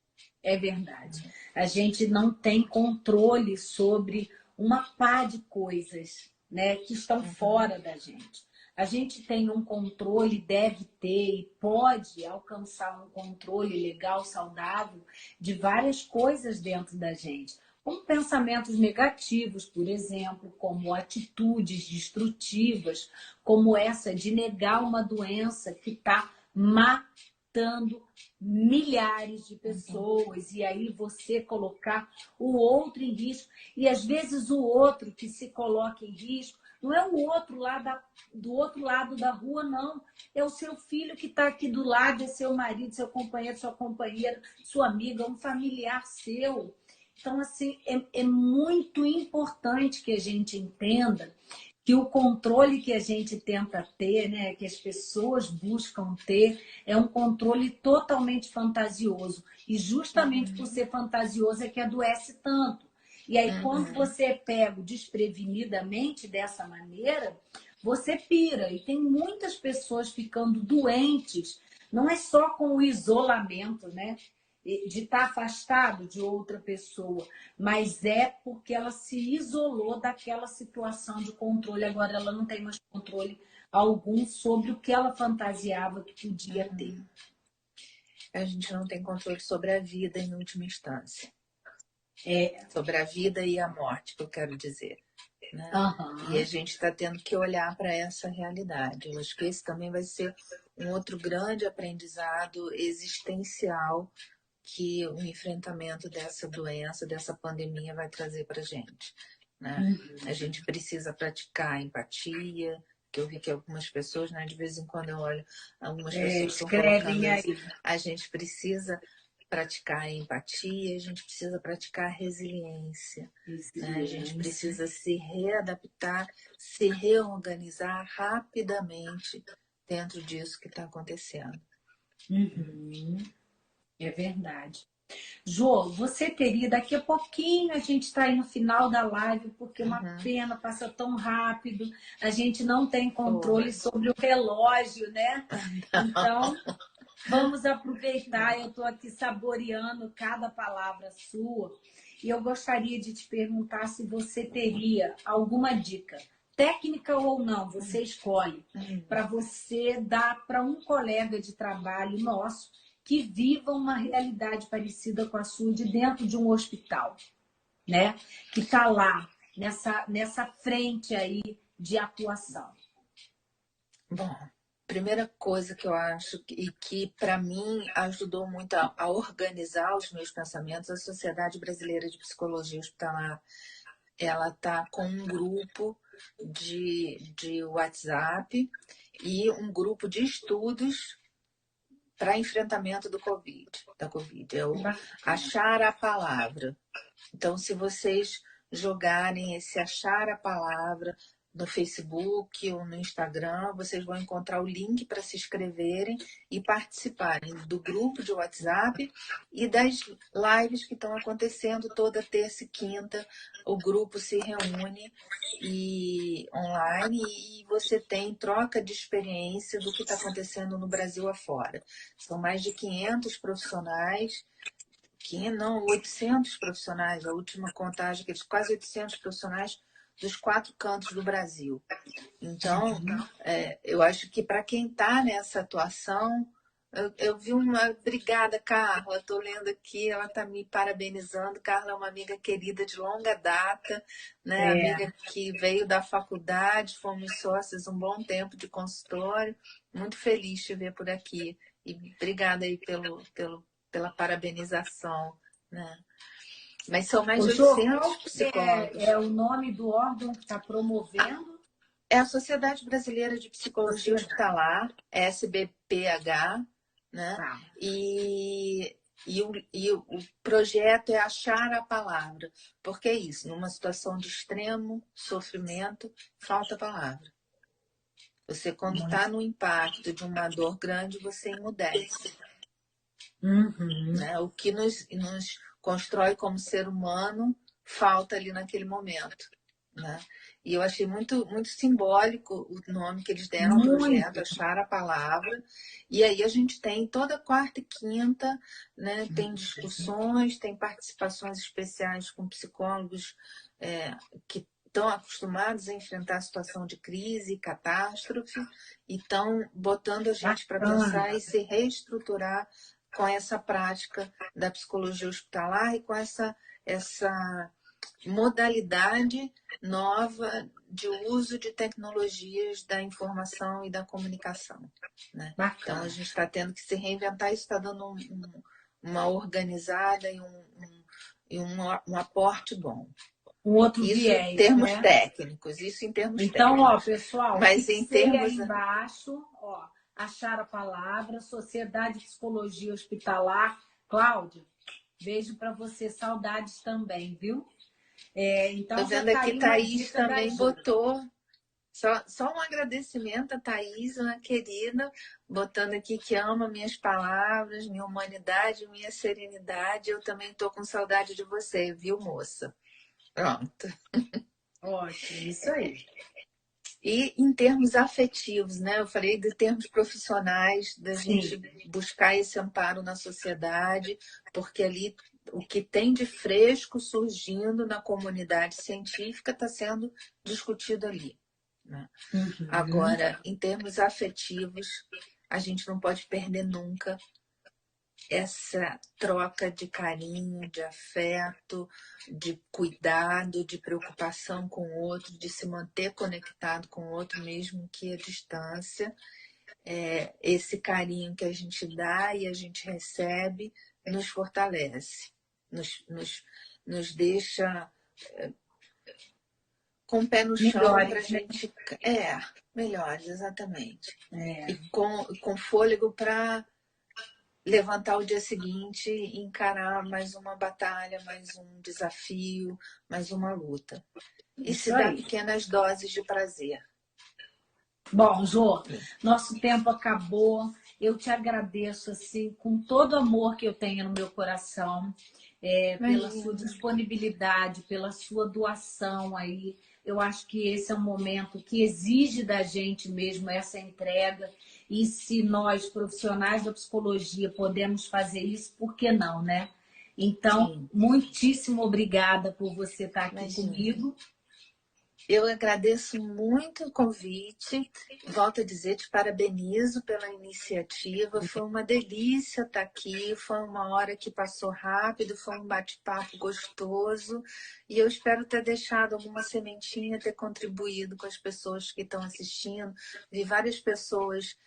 é verdade. A gente não tem controle sobre uma pá de coisas, né, que estão Uhum, fora da gente. A gente tem um controle, deve ter e pode alcançar um controle legal, saudável de várias coisas dentro da gente. Como pensamentos negativos, por exemplo, como atitudes destrutivas, como essa de negar uma doença que está matando milhares de uhum, pessoas, e aí você colocar o outro em risco, e às vezes o outro que se coloca em risco não é o outro lá do outro lado da rua, não. É o seu filho que está aqui do lado, é seu marido, seu companheiro, sua companheira, sua amiga, um familiar seu. Então, assim, é muito importante que a gente entenda que o controle que a gente tenta ter, né, que as pessoas buscam ter, é um controle totalmente fantasioso. E justamente por uhum, ser fantasioso é que adoece tanto. E aí, quando uhum. você é pego desprevenidamente dessa maneira, você pira. E tem muitas pessoas ficando doentes, não é só com o isolamento, né? De estar afastado de outra pessoa, mas é porque ela se isolou daquela situação de controle. Agora ela não tem mais controle algum sobre o que ela fantasiava que podia ter. A gente não tem controle sobre a vida em última instância. É, Sobre a vida e a morte, que eu quero dizer. Né? E a aham, gente está tendo que olhar para essa realidade. Eu acho que esse também vai ser um outro grande aprendizado existencial que o enfrentamento dessa doença, dessa pandemia vai trazer para a gente. Né? A uhum. gente precisa praticar empatia, que eu vi que algumas pessoas, né, de vez em quando eu olho, algumas É, pessoas estão colocando escrevem isso, aí. a gente precisa praticar a empatia, a gente precisa praticar a resiliência. Né? A gente Resiliência. precisa se readaptar, se reorganizar rapidamente dentro disso que está acontecendo. Uhum. É verdade. Jô, você teria, daqui a pouquinho a gente está aí no final da live, porque é uma Uhum. pena, passa tão rápido, a gente não tem controle Oi. sobre o relógio, né? Então, vamos aproveitar, eu estou aqui saboreando cada palavra sua, e eu gostaria de te perguntar se você teria alguma dica técnica ou não, você escolhe, para você dar para um colega de trabalho nosso que viva uma realidade parecida com a sua de dentro de um hospital, né? Que está lá, nessa frente aí de atuação. Bom, primeira coisa que eu acho e que para mim ajudou muito a organizar os meus pensamentos, a Sociedade Brasileira de Psicologia Hospitalar, ela está com um grupo de WhatsApp e um grupo de estudos para enfrentamento da Covid. É o Achar a Palavra. Então, se vocês jogarem esse Achar a Palavra no Facebook ou no Instagram, vocês vão encontrar o link para se inscreverem e participarem do grupo de WhatsApp e das lives que estão acontecendo toda terça e quinta. O grupo se reúne online e você tem troca de experiência do que está acontecendo no Brasil afora. São mais de 500 profissionais, 800 profissionais, a última contagem, quase 800 profissionais dos 4 cantos do Brasil. Então, eu acho que para quem está nessa atuação, eu vi uma... Obrigada, Carla, estou lendo aqui, ela está me parabenizando. Carla é uma amiga querida de longa data, né? Amiga que veio da faculdade, fomos sócios um bom tempo de consultório. Muito feliz de te ver por aqui. E obrigada aí pela parabenização, né? Mas são mais de 800 psicólogos. É o nome do órgão que está promovendo? É a Sociedade Brasileira de Psicologia Hospitalar, SBPH, né? Tá. E o projeto é Achar a Palavra, porque é isso, numa situação de extremo sofrimento, falta palavra. Você, quando está no impacto de uma dor grande, você emudece. Né? O que nos constrói como ser humano falta ali naquele momento. Né? E eu achei muito, muito simbólico o nome que eles deram ao projeto, Achar a Palavra. E aí a gente tem toda quarta e quinta, né? Tem discussões, tem participações especiais com psicólogos que estão acostumados a enfrentar a situação de crise, catástrofe, e estão botando a gente para pensar e se reestruturar com essa prática da psicologia hospitalar e com essa modalidade nova de uso de tecnologias da informação e da comunicação. Né? Então, a gente está tendo que se reinventar, isso está dando uma organizada e um aporte bom. Um outro isso viés, em termos né? técnicos, isso em termos então, técnicos. Pessoal, mas em termos aí embaixo, Achar a Palavra, Sociedade de Psicologia Hospitalar. Cláudia, beijo para você, saudades também, viu? Então, tô vendo aqui, Thaís também botou. Só um agradecimento a Thaís, uma querida, botando aqui que ama minhas palavras, minha humanidade, minha serenidade. Eu também estou com saudade de você, viu, moça? Pronto. Ótimo, isso aí. E em termos afetivos, né? Eu falei de termos profissionais, da gente buscar esse amparo na sociedade, porque ali o que tem de fresco surgindo na comunidade científica está sendo discutido ali. Né? Agora, em termos afetivos, a gente não pode perder nunca essa troca de carinho, de afeto, de cuidado, de preocupação com o outro, de se manter conectado com o outro, mesmo que à distância. Esse carinho que a gente dá e a gente recebe nos fortalece, nos deixa com o pé no chão para a gente... melhores, exatamente. E com fôlego para levantar o dia seguinte e encarar mais uma batalha, mais um desafio, mais uma luta. E se dá pequenas doses de prazer. Bom, Jô, nosso tempo acabou. Eu te agradeço assim, com todo o amor que eu tenho no meu coração, pela sua disponibilidade, pela sua doação aí. Eu acho que esse é um momento que exige da gente mesmo essa entrega. E se nós, profissionais da psicologia, podemos fazer isso, por que não, né? Então, muitíssimo obrigada por você estar aqui comigo. Eu agradeço muito o convite, volto a dizer, te parabenizo pela iniciativa, foi uma delícia estar aqui, foi uma hora que passou rápido, foi um bate-papo gostoso e eu espero ter deixado alguma sementinha, ter contribuído com as pessoas que estão assistindo. Vi várias pessoas